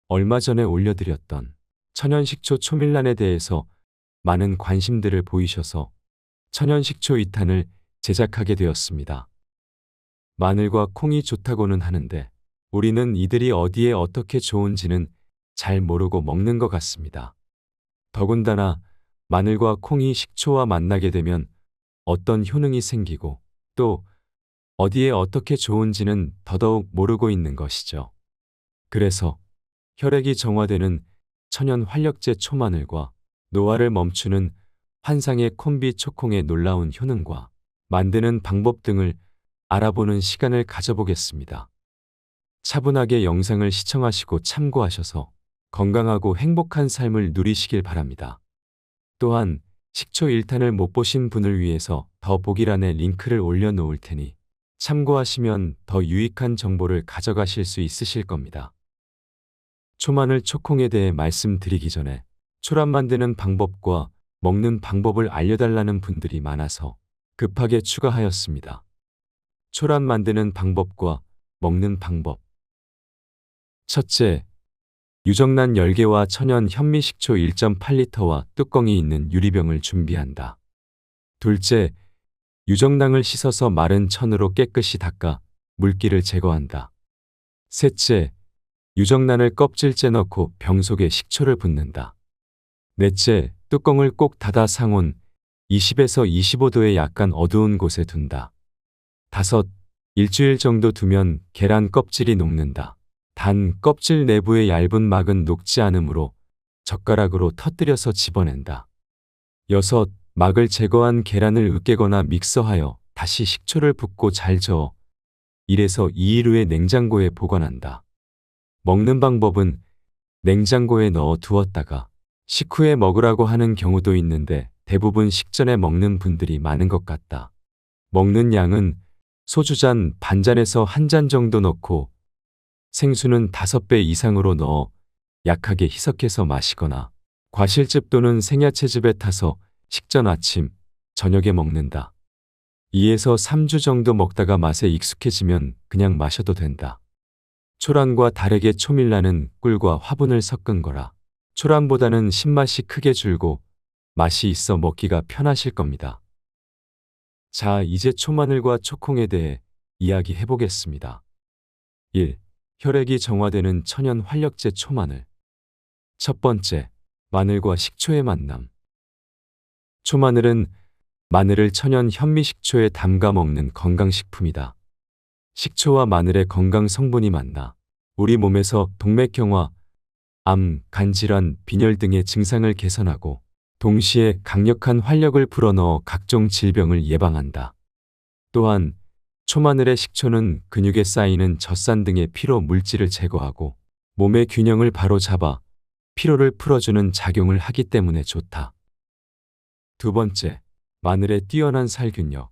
얼마 전에 올려드렸던 천연식초 초밀란에 대해서 많은 관심들을 보이셔서 천연식초 2탄을 제작하게 되었습니다. 마늘과 콩이 좋다고는 하는데 우리는 이들이 어디에 어떻게 좋은지는 잘 모르고 먹는 것 같습니다. 더군다나 마늘과 콩이 식초와 만나게 되면 어떤 효능이 생기고 또 어디에 어떻게 좋은지는 더더욱 모르고 있는 것이죠. 그래서 혈액이 정화되는 천연 활력제 초마늘과 노화를 멈추는 환상의 콤비 초콩의 놀라운 효능과 만드는 방법 등을 알아보는 시간을 가져보겠습니다. 차분하게 영상을 시청하시고 참고하셔서 건강하고 행복한 삶을 누리시길 바랍니다. 또한 식초 1탄을 못 보신 분을 위해서 더보기란에 링크를 올려놓을 테니 참고하시면 더 유익한 정보를 가져가실 수 있으실 겁니다. 초마늘 초콩에 대해 말씀드리기 전에 초란 만드는 방법과 먹는 방법을 알려달라는 분들이 많아서 급하게 추가하였습니다. 초란 만드는 방법과 먹는 방법. 첫째, 유정란 10개와 천연 현미식초 1.8리터와 뚜껑이 있는 유리병을 준비한다. 둘째, 유정란을 씻어서 마른 천으로 깨끗이 닦아 물기를 제거한다. 셋째, 유정란을 껍질째 넣고 병 속에 식초를 붓는다. 넷째, 뚜껑을 꼭 닫아 상온 20에서 25도의 약간 어두운 곳에 둔다. 다섯, 일주일 정도 두면 계란 껍질이 녹는다. 단 껍질 내부의 얇은 막은 녹지 않으므로 젓가락으로 터뜨려서 집어낸다. 여섯, 막을 제거한 계란을 으깨거나 믹서하여 다시 식초를 붓고 잘 저어 1에서 2일 후에 냉장고에 보관한다. 먹는 방법은 냉장고에 넣어 두었다가 식후에 먹으라고 하는 경우도 있는데 대부분 식전에 먹는 분들이 많은 것 같다. 먹는 양은 소주잔 반잔에서 한 잔 정도 넣고 생수는 5배 이상으로 넣어 약하게 희석해서 마시거나 과실즙 또는 생야채즙에 타서 식전 아침, 저녁에 먹는다. 2에서 3주 정도 먹다가 맛에 익숙해지면 그냥 마셔도 된다. 초란과 다르게 초밀란은 꿀과 화분을 섞은 거라 초란보다는 신맛이 크게 줄고 맛이 있어 먹기가 편하실 겁니다. 자, 이제 초마늘과 초콩에 대해 이야기해 보겠습니다. 1. 혈액이 정화되는 천연 활력제 초마늘. 첫 번째, 마늘과 식초의 만남. 초마늘은 마늘을 천연 현미식초에 담가 먹는 건강식품이다. 식초와 마늘의 건강 성분이 만나 우리 몸에서 동맥경화, 암, 간질환, 빈혈 등의 증상을 개선하고 동시에 강력한 활력을 불어넣어 각종 질병을 예방한다. 또한 초마늘의 식초는 근육에 쌓이는 젖산 등의 피로 물질을 제거하고 몸의 균형을 바로잡아 피로를 풀어주는 작용을 하기 때문에 좋다. 두 번째, 마늘의 뛰어난 살균력.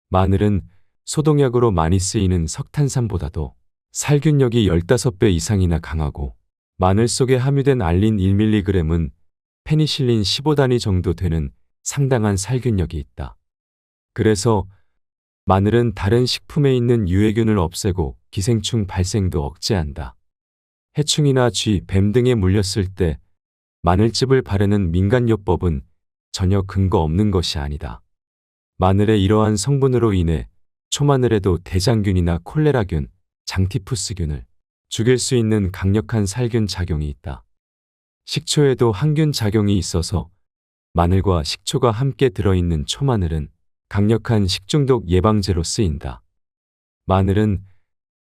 마늘은 소독약으로 많이 쓰이는 석탄산보다도 살균력이 15배 이상이나 강하고 마늘 속에 함유된 알린 1mg은 페니실린 15단위 정도 되는 상당한 살균력이 있다. 그래서 마늘은 다른 식품에 있는 유해균을 없애고 기생충 발생도 억제한다. 해충이나 쥐, 뱀 등에 물렸을 때 마늘즙을 바르는 민간요법은 전혀 근거 없는 것이 아니다. 마늘의 이러한 성분으로 인해 초마늘에도 대장균이나 콜레라균, 장티푸스균을 죽일 수 있는 강력한 살균 작용이 있다. 식초에도 항균 작용이 있어서 마늘과 식초가 함께 들어있는 초마늘은 강력한 식중독 예방제로 쓰인다. 마늘은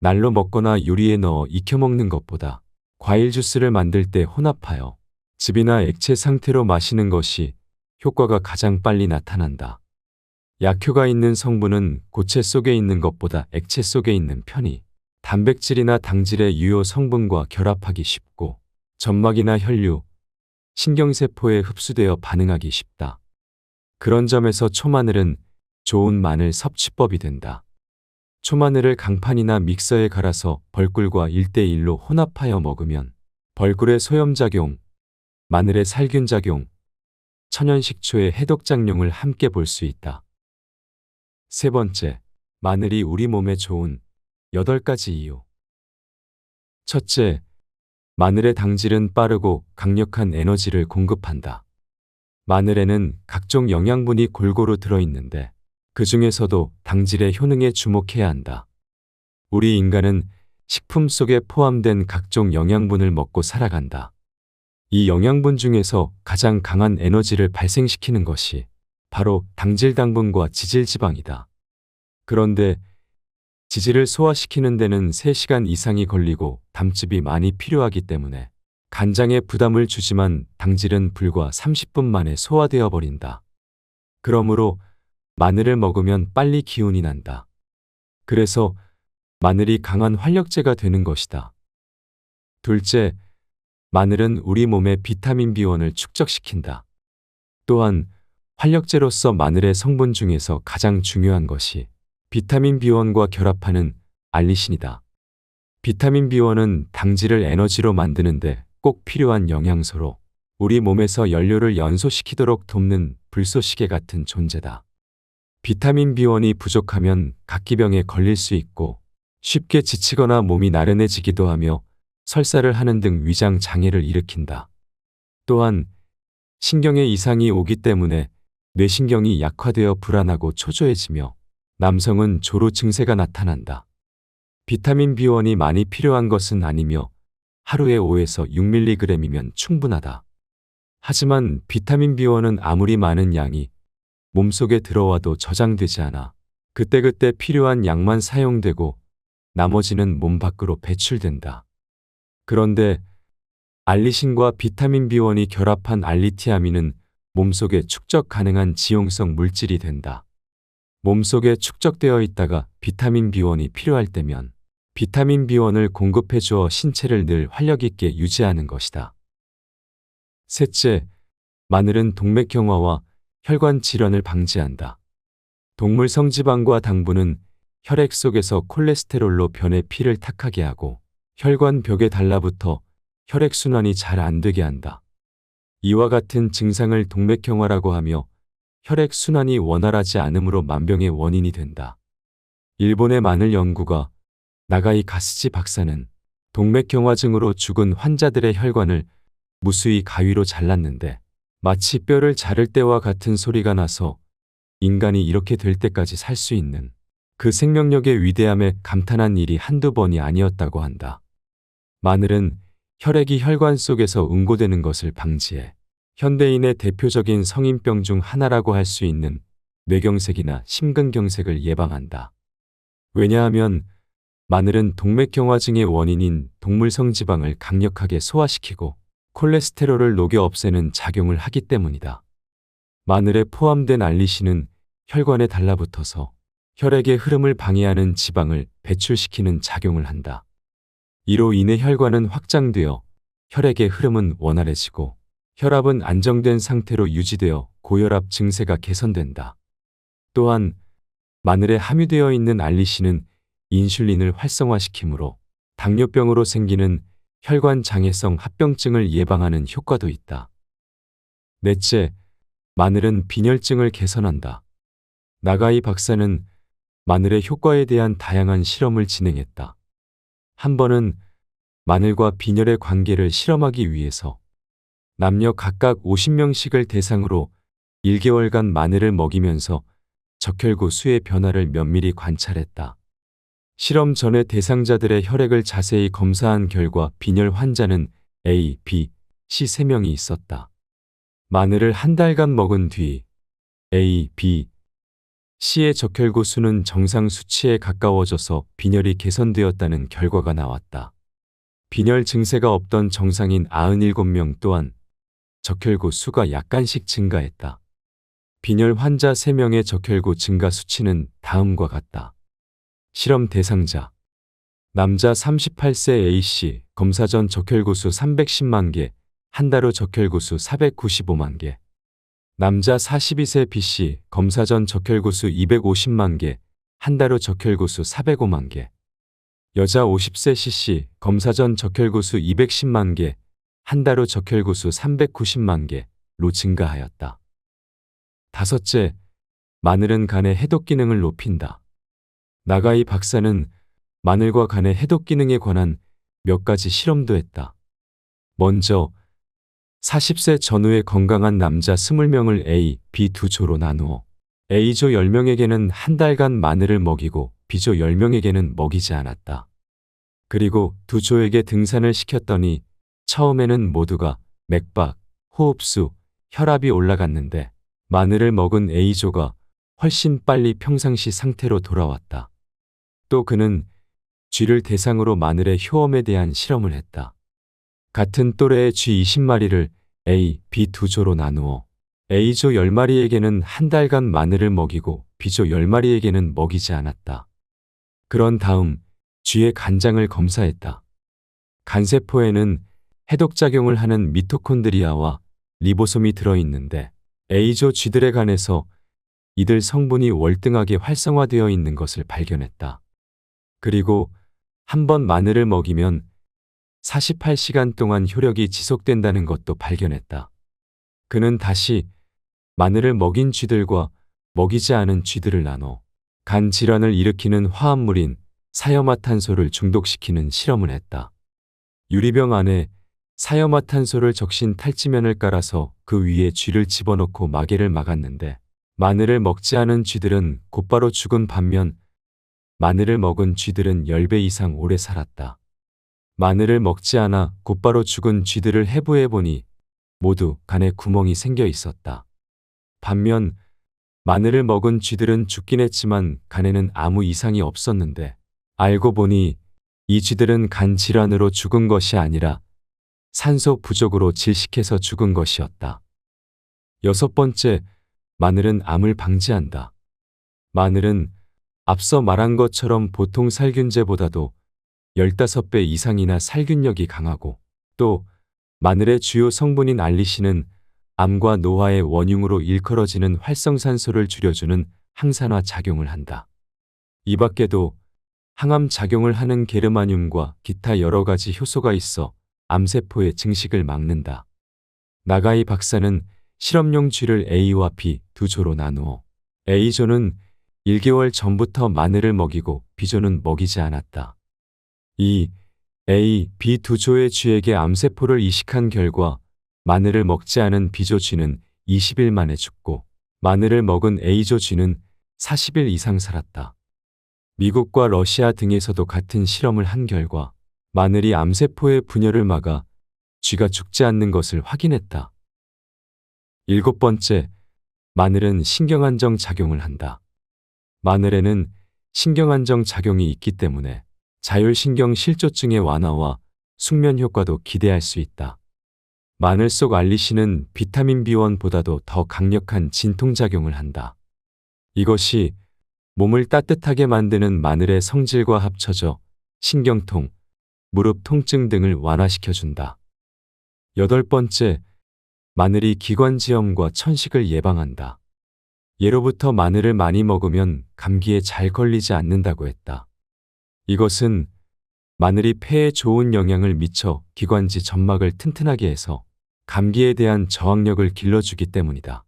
날로 먹거나 요리에 넣어 익혀 먹는 것보다 과일 주스를 만들 때 혼합하여 즙이나 액체 상태로 마시는 것이 효과가 가장 빨리 나타난다. 약효가 있는 성분은 고체 속에 있는 것보다 액체 속에 있는 편이 단백질이나 당질의 유효 성분과 결합하기 쉽고 점막이나 혈류, 신경세포에 흡수되어 반응하기 쉽다. 그런 점에서 초마늘은 좋은 마늘 섭취법이 된다. 초마늘을 강판이나 믹서에 갈아서 벌꿀과 1:1로 혼합하여 먹으면 벌꿀의 소염작용, 마늘의 살균작용, 천연식초의 해독작용을 함께 볼 수 있다. 세 번째, 마늘이 우리 몸에 좋은 8가지 이유. 첫째, 마늘의 당질은 빠르고 강력한 에너지를 공급한다. 마늘에는 각종 영양분이 골고루 들어있는데 그 중에서도 당질의 효능에 주목해야 한다. 우리 인간은 식품 속에 포함된 각종 영양분을 먹고 살아간다. 이 영양분 중에서 가장 강한 에너지를 발생시키는 것이 바로 당질 당분과 지질 지방이다. 그런데 지질을 소화시키는 데는 3시간 이상이 걸리고 담즙이 많이 필요하기 때문에 간장에 부담을 주지만 당질은 불과 30분 만에 소화되어 버린다. 그러므로 마늘을 먹으면 빨리 기운이 난다. 그래서 마늘이 강한 활력제가 되는 것이다. 둘째, 마늘은 우리 몸의 비타민 B1을 축적시킨다. 또한 활력제로서 마늘의 성분 중에서 가장 중요한 것이 비타민 B1과 결합하는 알리신이다. 비타민 B1은 당질을 에너지로 만드는데 꼭 필요한 영양소로 우리 몸에서 연료를 연소시키도록 돕는 불쏘시개 같은 존재다. 비타민 B1이 부족하면 각기병에 걸릴 수 있고 쉽게 지치거나 몸이 나른해지기도 하며 설사를 하는 등 위장 장애를 일으킨다. 또한 신경에 이상이 오기 때문에 뇌신경이 약화되어 불안하고 초조해지며 남성은 조루 증세가 나타난다. 비타민 B1이 많이 필요한 것은 아니며 하루에 5에서 6mg이면 충분하다. 하지만 비타민 B1은 아무리 많은 양이 몸속에 들어와도 저장되지 않아 그때그때 필요한 양만 사용되고 나머지는 몸 밖으로 배출된다. 그런데 알리신과 비타민 B1이 결합한 알리티아민은 몸속에 축적 가능한 지용성 물질이 된다. 몸속에 축적되어 있다가 비타민 B1이 필요할 때면 비타민 B1을 공급해 주어 신체를 늘 활력 있게 유지하는 것이다. 셋째, 마늘은 동맥경화와 혈관 질환을 방지한다. 동물성 지방과 당분은 혈액 속에서 콜레스테롤로 변해 피를 탁하게 하고 혈관 벽에 달라붙어 혈액순환이 잘 안 되게 한다. 이와 같은 증상을 동맥경화라고 하며 혈액순환이 원활하지 않으므로 만병의 원인이 된다. 일본의 마늘 연구가 나가이 가스지 박사는 동맥경화증으로 죽은 환자들의 혈관을 무수히 가위로 잘랐는데 마치 뼈를 자를 때와 같은 소리가 나서 인간이 이렇게 될 때까지 살 수 있는 그 생명력의 위대함에 감탄한 일이 한두 번이 아니었다고 한다. 마늘은 혈액이 혈관 속에서 응고되는 것을 방지해 현대인의 대표적인 성인병 중 하나라고 할 수 있는 뇌경색이나 심근경색을 예방한다. 왜냐하면 마늘은 동맥경화증의 원인인 동물성 지방을 강력하게 소화시키고 콜레스테롤을 녹여 없애는 작용을 하기 때문이다. 마늘에 포함된 알리신은 혈관에 달라붙어서 혈액의 흐름을 방해하는 지방을 배출시키는 작용을 한다. 이로 인해 혈관은 확장되어 혈액의 흐름은 원활해지고 혈압은 안정된 상태로 유지되어 고혈압 증세가 개선된다. 또한 마늘에 함유되어 있는 알리신은 인슐린을 활성화시키므로 당뇨병으로 생기는 혈관 장애성 합병증을 예방하는 효과도 있다. 넷째, 마늘은 빈혈증을 개선한다. 나가이 박사는 마늘의 효과에 대한 다양한 실험을 진행했다. 한 번은 마늘과 빈혈의 관계를 실험하기 위해서 남녀 각각 50명씩을 대상으로 1개월간 마늘을 먹이면서 적혈구 수의 변화를 면밀히 관찰했다. 실험 전에 대상자들의 혈액을 자세히 검사한 결과 빈혈 환자는 A, B, C 3명이 있었다. 마늘을 한 달간 먹은 뒤 A, B, C의 적혈구 수는 정상 수치에 가까워져서 빈혈이 개선되었다는 결과가 나왔다. 빈혈 증세가 없던 정상인 97명 또한 적혈구 수가 약간씩 증가했다. 빈혈 환자 3명의 적혈구 증가 수치는 다음과 같다. 실험 대상자 남자 38세 A씨 검사 전 적혈구 수 310만 개, 한 달 후 적혈구 수 495만 개. 남자 42세 B씨 검사 전 적혈구 수 250만 개, 한 달 후 적혈구 수 405만 개. 여자 50세 C씨 검사 전 적혈구 수 210만 개, 한 달 후 적혈구 수 390만 개로 증가하였다. 다섯째, 마늘은 간의 해독 기능을 높인다. 나가이 박사는 마늘과 간의 해독 기능에 관한 몇 가지 실험도 했다. 먼저 40세 전후의 건강한 남자 20명을 A, B 두 조로 나누어 A조 10명에게는 한 달간 마늘을 먹이고 B조 10명에게는 먹이지 않았다. 그리고 두 조에게 등산을 시켰더니 처음에는 모두가 맥박, 호흡수, 혈압이 올라갔는데 마늘을 먹은 A조가 훨씬 빨리 평상시 상태로 돌아왔다. 또 그는 쥐를 대상으로 마늘의 효험에 대한 실험을 했다. 같은 또래의 쥐 20마리를 A, B 두 조로 나누어 A조 10마리에게는 한 달간 마늘을 먹이고 B조 10마리에게는 먹이지 않았다. 그런 다음 쥐의 간장을 검사했다. 간세포에는 해독작용을 하는 미토콘드리아와 리보솜이 들어있는데 A조 쥐들의 간에서 이들 성분이 월등하게 활성화되어 있는 것을 발견했다. 그리고 한 번 마늘을 먹이면 48시간 동안 효력이 지속된다는 것도 발견했다. 그는 다시 마늘을 먹인 쥐들과 먹이지 않은 쥐들을 나눠 간 질환을 일으키는 화합물인 사염화탄소를 중독시키는 실험을 했다. 유리병 안에 사염화탄소를 적신 탈지면을 깔아서 그 위에 쥐를 집어넣고 마개를 막았는데 마늘을 먹지 않은 쥐들은 곧바로 죽은 반면 마늘을 먹은 쥐들은 10배 이상 오래 살았다. 마늘을 먹지 않아 곧바로 죽은 쥐들을 해부해 보니 모두 간에 구멍이 생겨 있었다. 반면 마늘을 먹은 쥐들은 죽긴 했지만 간에는 아무 이상이 없었는데 알고 보니 이 쥐들은 간 질환으로 죽은 것이 아니라 산소 부족으로 질식해서 죽은 것이었다. 6번째, 마늘은 암을 방지한다. 마늘은 앞서 말한 것처럼 보통 살균제보다도 15배 이상이나 살균력이 강하고 또 마늘의 주요 성분인 알리신은 암과 노화의 원흉으로 일컬어지는 활성산소를 줄여주는 항산화 작용을 한다. 이 밖에도 항암 작용을 하는 게르마늄과 기타 여러 가지 효소가 있어 암세포의 증식을 막는다. 나가이 박사는 실험용 쥐를 A와 B 두 조로 나누어 A조는 1개월 전부터 마늘을 먹이고 B조는 먹이지 않았다. 이 A, B 두 조의 쥐에게 암세포를 이식한 결과 마늘을 먹지 않은 B조 쥐는 20일 만에 죽고 마늘을 먹은 A조 쥐는 40일 이상 살았다. 미국과 러시아 등에서도 같은 실험을 한 결과 마늘이 암세포의 분열을 막아 쥐가 죽지 않는 것을 확인했다. 7번째, 마늘은 신경안정 작용을 한다. 마늘에는 신경안정 작용이 있기 때문에 자율신경 실조증의 완화와 숙면 효과도 기대할 수 있다. 마늘 속 알리신은 비타민 B1보다도 더 강력한 진통작용을 한다. 이것이 몸을 따뜻하게 만드는 마늘의 성질과 합쳐져 신경통, 무릎 통증 등을 완화시켜준다. 8번째, 마늘이 기관지염과 천식을 예방한다. 예로부터 마늘을 많이 먹으면 감기에 잘 걸리지 않는다고 했다. 이것은 마늘이 폐에 좋은 영향을 미쳐 기관지 점막을 튼튼하게 해서 감기에 대한 저항력을 길러주기 때문이다.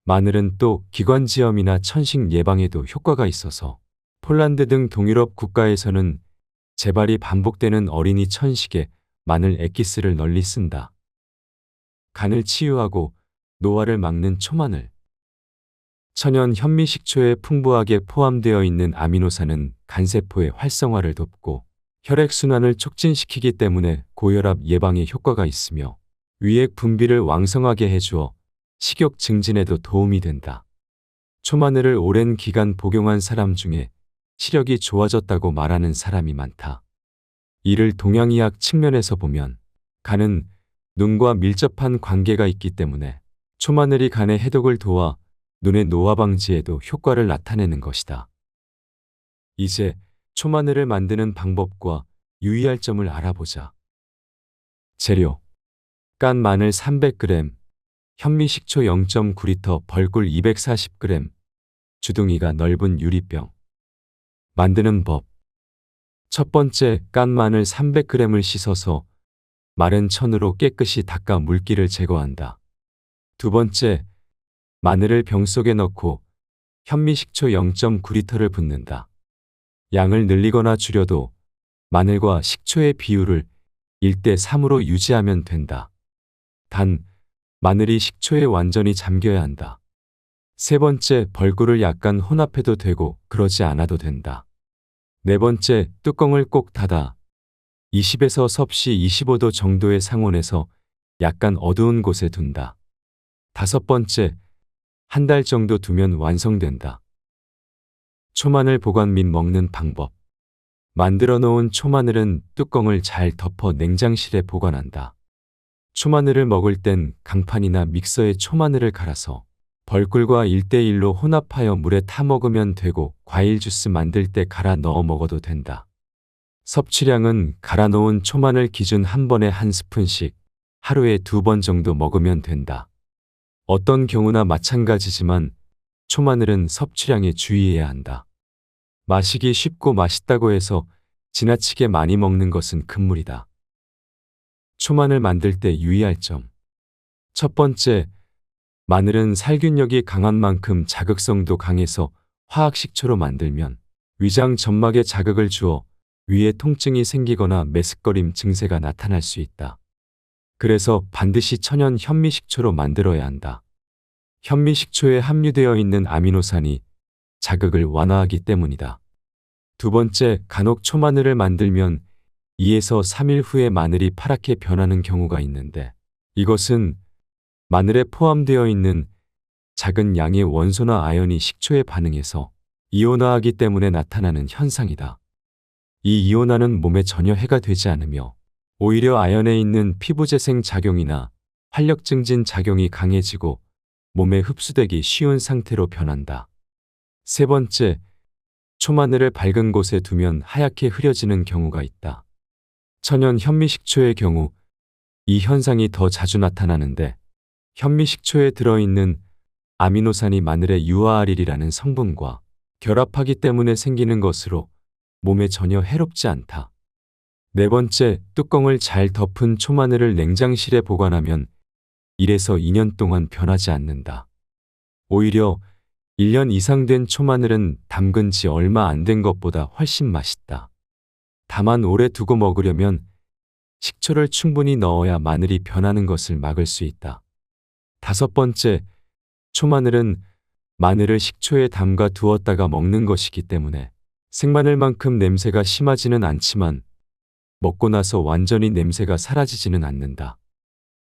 마늘은 또 기관지염이나 천식 예방에도 효과가 있어서 폴란드 등 동유럽 국가에서는 재발이 반복되는 어린이 천식에 마늘 액기스를 널리 쓴다. 간을 치유하고 노화를 막는 초마늘. 천연 현미식초에 풍부하게 포함되어 있는 아미노산은 간세포의 활성화를 돕고 혈액순환을 촉진시키기 때문에 고혈압 예방에 효과가 있으며 위액 분비를 왕성하게 해주어 식욕 증진에도 도움이 된다. 초마늘을 오랜 기간 복용한 사람 중에 시력이 좋아졌다고 말하는 사람이 많다. 이를 동양의학 측면에서 보면 간은 눈과 밀접한 관계가 있기 때문에 초마늘이 간의 해독을 도와 눈의 노화 방지에도 효과를 나타내는 것이다. 이제 초마늘을 만드는 방법과 유의할 점을 알아보자. 재료: 깐 마늘 300g, 현미식초 0.9L, 벌꿀 240g, 주둥이가 넓은 유리병. 만드는 법. 첫 번째, 깐 마늘 300g을 씻어서 마른 천으로 깨끗이 닦아 물기를 제거한다. 두 번째, 마늘을 병 속에 넣고 현미식초 0.9L를 붓는다. 양을 늘리거나 줄여도 마늘과 식초의 비율을 1대3으로 유지하면 된다. 단, 마늘이 식초에 완전히 잠겨야 한다. 세 번째, 벌꿀을 약간 혼합해도 되고 그러지 않아도 된다. 네 번째, 뚜껑을 꼭 닫아 20에서 섭씨 25도 정도의 상온에서 약간 어두운 곳에 둔다. 다섯 번째, 한 달 정도 두면 완성된다. 초마늘 보관 및 먹는 방법. 만들어 놓은 초마늘은 뚜껑을 잘 덮어 냉장실에 보관한다. 초마늘을 먹을 땐 강판이나 믹서에 초마늘을 갈아서 벌꿀과 1대1로 혼합하여 물에 타 먹으면 되고 과일 주스 만들 때 갈아 넣어 먹어도 된다. 섭취량은 갈아 놓은 초마늘 기준 한 번에 한 스푼씩 하루에 2번 정도 먹으면 된다. 어떤 경우나 마찬가지지만 초마늘은 섭취량에 주의해야 한다. 마시기 쉽고 맛있다고 해서 지나치게 많이 먹는 것은 금물이다. 초마늘 만들 때 유의할 점. 첫 번째, 마늘은 살균력이 강한 만큼 자극성도 강해서 화학식초로 만들면 위장 점막에 자극을 주어 위에 통증이 생기거나 메스꺼림 증세가 나타날 수 있다. 그래서 반드시 천연 현미식초로 만들어야 한다. 현미식초에 함유되어 있는 아미노산이 자극을 완화하기 때문이다. 두 번째, 간혹 초마늘을 만들면 2에서 3일 후에 마늘이 파랗게 변하는 경우가 있는데 이것은 마늘에 포함되어 있는 작은 양의 원소나 아연이 식초에 반응해서 이온화하기 때문에 나타나는 현상이다. 이 이온화는 몸에 전혀 해가 되지 않으며 오히려 아연에 있는 피부재생 작용이나 활력 증진 작용이 강해지고 몸에 흡수되기 쉬운 상태로 변한다. 세 번째, 초마늘을 밝은 곳에 두면 하얗게 흐려지는 경우가 있다. 천연 현미식초의 경우 이 현상이 더 자주 나타나는데 현미식초에 들어있는 아미노산이 마늘의 유아알릴이라는 성분과 결합하기 때문에 생기는 것으로 몸에 전혀 해롭지 않다. 네 번째, 뚜껑을 잘 덮은 초마늘을 냉장실에 보관하면 1에서 2년 동안 변하지 않는다. 오히려 1년 이상 된 초마늘은 담근 지 얼마 안 된 것보다 훨씬 맛있다. 다만 오래 두고 먹으려면 식초를 충분히 넣어야 마늘이 변하는 것을 막을 수 있다. 다섯 번째, 초마늘은 마늘을 식초에 담가 두었다가 먹는 것이기 때문에 생마늘만큼 냄새가 심하지는 않지만 먹고 나서 완전히 냄새가 사라지지는 않는다.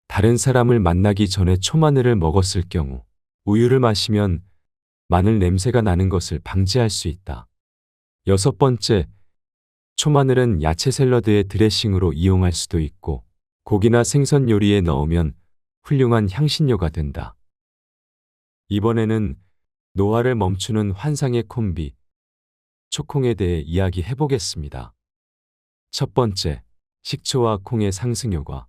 다른 사람을 만나기 전에 초마늘을 먹었을 경우 우유를 마시면 마늘 냄새가 나는 것을 방지할 수 있다. 여섯 번째, 초마늘은 야채 샐러드의 드레싱으로 이용할 수도 있고 고기나 생선 요리에 넣으면 훌륭한 향신료가 된다. 이번에는 노화를 멈추는 환상의 콤비, 초콩에 대해 이야기해 보겠습니다. 첫 번째, 식초와 콩의 상승 효과.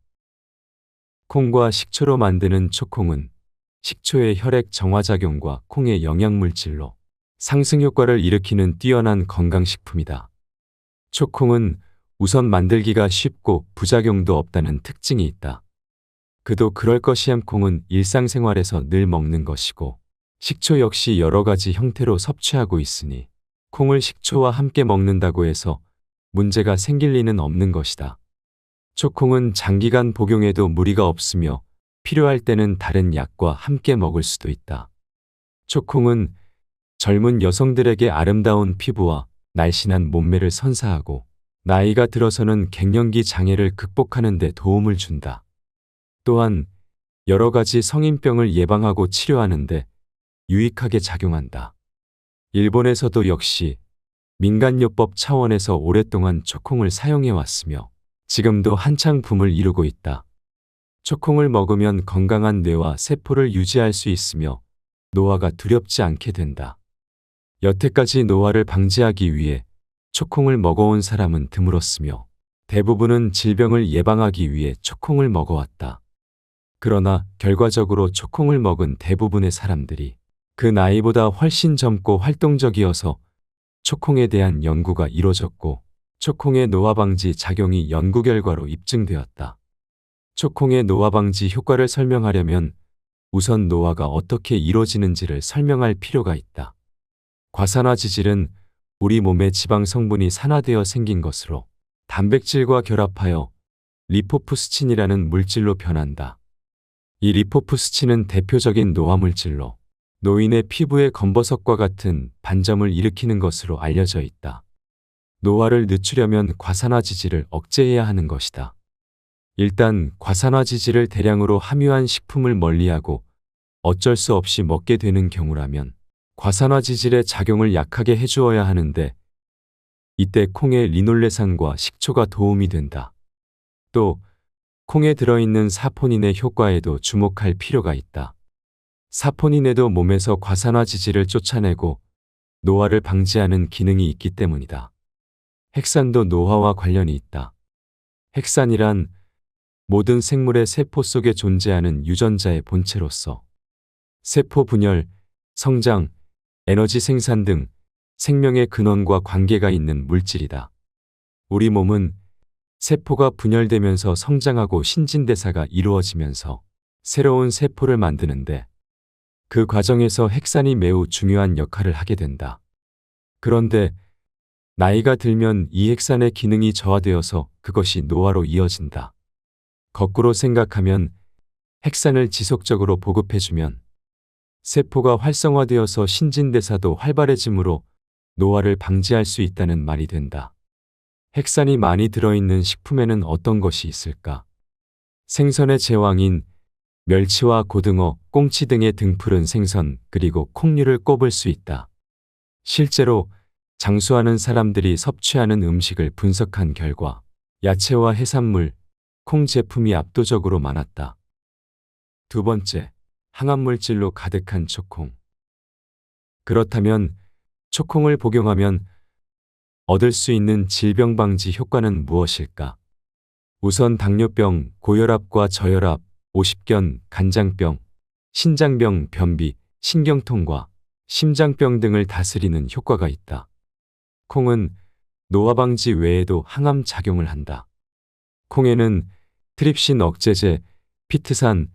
콩과 식초로 만드는 초콩은 식초의 혈액 정화작용과 콩의 영양물질로 상승 효과를 일으키는 뛰어난 건강식품이다. 초콩은 우선 만들기가 쉽고 부작용도 없다는 특징이 있다. 그도 그럴 것이ям 콩은 일상생활에서 늘 먹는 것이고 식초 역시 여러 가지 형태로 섭취하고 있으니 콩을 식초와 함께 먹는다고 해서 문제가 생길 리는 없는 것이다. 초콩은 장기간 복용해도 무리가 없으며 필요할 때는 다른 약과 함께 먹을 수도 있다. 초콩은 젊은 여성들에게 아름다운 피부와 날씬한 몸매를 선사하고 나이가 들어서는 갱년기 장애를 극복하는 데 도움을 준다. 또한 여러 가지 성인병을 예방하고 치료하는 데 유익하게 작용한다. 일본에서도 역시 민간요법 차원에서 오랫동안 초콩을 사용해 왔으며 지금도 한창 붐을 이루고 있다. 초콩을 먹으면 건강한 뇌와 세포를 유지할 수 있으며 노화가 두렵지 않게 된다. 여태까지 노화를 방지하기 위해 초콩을 먹어온 사람은 드물었으며 대부분은 질병을 예방하기 위해 초콩을 먹어왔다. 그러나 결과적으로 초콩을 먹은 대부분의 사람들이 그 나이보다 훨씬 젊고 활동적이어서 초콩에 대한 연구가 이뤄졌고 초콩의 노화 방지 작용이 연구 결과로 입증되었다. 초콩의 노화 방지 효과를 설명하려면 우선 노화가 어떻게 이루어지는지를 설명할 필요가 있다. 과산화 지질은 우리 몸의 지방 성분이 산화되어 생긴 것으로 단백질과 결합하여 리포프스친이라는 물질로 변한다. 이 리포프스친은 대표적인 노화 물질로 노인의 피부의 검버섯과 같은 반점을 일으키는 것으로 알려져 있다. 노화를 늦추려면 과산화지질을 억제해야 하는 것이다. 일단 과산화지질을 대량으로 함유한 식품을 멀리하고 어쩔 수 없이 먹게 되는 경우라면 과산화지질의 작용을 약하게 해주어야 하는데 이때 콩의 리놀레산과 식초가 도움이 된다. 또 콩에 들어있는 사포닌의 효과에도 주목할 필요가 있다. 사포닌에도 몸에서 과산화지질을 쫓아내고 노화를 방지하는 기능이 있기 때문이다. 핵산도 노화와 관련이 있다. 핵산이란 모든 생물의 세포 속에 존재하는 유전자의 본체로서 세포 분열, 성장, 에너지 생산 등 생명의 근원과 관계가 있는 물질이다. 우리 몸은 세포가 분열되면서 성장하고 신진대사가 이루어지면서 새로운 세포를 만드는데 그 과정에서 핵산이 매우 중요한 역할을 하게 된다. 그런데 나이가 들면 이 핵산의 기능이 저하되어서 그것이 노화로 이어진다. 거꾸로 생각하면 핵산을 지속적으로 보급해주면 세포가 활성화되어서 신진대사도 활발해지므로 노화를 방지할 수 있다는 말이 된다. 핵산이 많이 들어있는 식품에는 어떤 것이 있을까? 생선의 제왕인 멸치와 고등어, 꽁치 등의 등푸른 생선 그리고 콩류를 꼽을 수 있다. 실제로 장수하는 사람들이 섭취하는 음식을 분석한 결과 야채와 해산물, 콩 제품이 압도적으로 많았다. 두 번째, 항암물질로 가득한 초콩. 그렇다면 초콩을 복용하면 얻을 수 있는 질병 방지 효과는 무엇일까? 우선 당뇨병, 고혈압과 저혈압, 오십견, 간장병, 신장병, 변비, 신경통과 심장병 등을 다스리는 효과가 있다. 콩은 노화 방지 외에도 항암 작용을 한다. 콩에는 트립신 억제제, 피트산,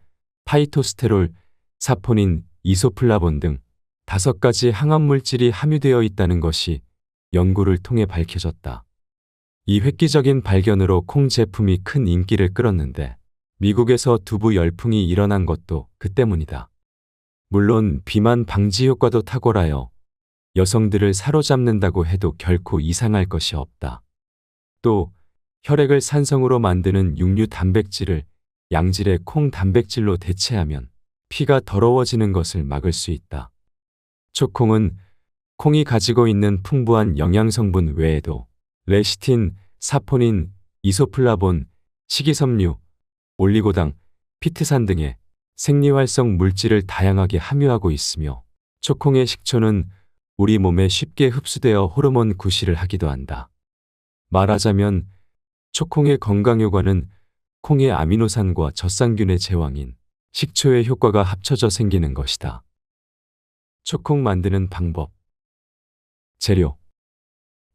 파이토스테롤, 사포닌, 이소플라본 등 5가지 항암 물질이 함유되어 있다는 것이 연구를 통해 밝혀졌다. 이 획기적인 발견으로 콩 제품이 큰 인기를 끌었는데 미국에서 두부 열풍이 일어난 것도 그 때문이다. 물론 비만 방지 효과도 탁월하여 여성들을 사로잡는다고 해도 결코 이상할 것이 없다. 또 혈액을 산성으로 만드는 육류 단백질을 양질의 콩 단백질로 대체하면 피가 더러워지는 것을 막을 수 있다. 초콩은 콩이 가지고 있는 풍부한 영양성분 외에도 레시틴, 사포닌, 이소플라본, 식이섬유, 올리고당, 피트산 등의 생리활성 물질을 다양하게 함유하고 있으며 초콩의 식초는 우리 몸에 쉽게 흡수되어 호르몬 구실을 하기도 한다. 말하자면 초콩의 건강 효과는 콩의 아미노산과 젖산균의 제왕인 식초의 효과가 합쳐져 생기는 것이다. 초콩 만드는 방법. 재료: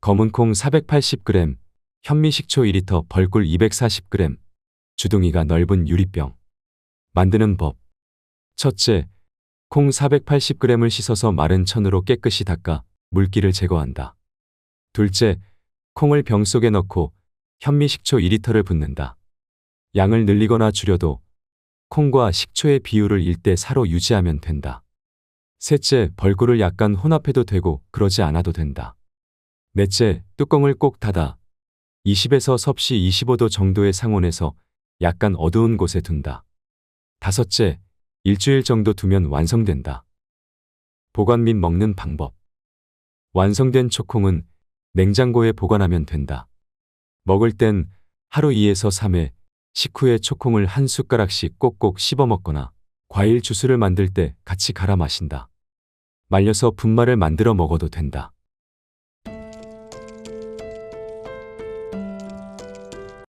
검은콩 480g, 현미식초 2리터, 벌꿀 240g, 주둥이가 넓은 유리병. 만드는 법. 첫째, 콩 480g을 씻어서 마른 천으로 깨끗이 닦아 물기를 제거한다. 둘째, 콩을 병 속에 넣고 현미식초 2리터를 붓는다. 양을 늘리거나 줄여도 콩과 식초의 비율을 1대4로 유지하면 된다. 셋째, 벌꿀을 약간 혼합해도 되고 그러지 않아도 된다. 넷째, 뚜껑을 꼭 닫아 20에서 섭씨 25도 정도의 상온에서 약간 어두운 곳에 둔다. 다섯째, 일주일 정도 두면 완성된다. 보관 및 먹는 방법. 완성된 초콩은 냉장고에 보관하면 된다. 먹을 땐 하루 2에서 3회, 식후에 초콩을 한 숟가락씩 꼭꼭 씹어 먹거나 과일 주스를 만들 때 같이 갈아 마신다. 말려서 분말을 만들어 먹어도 된다.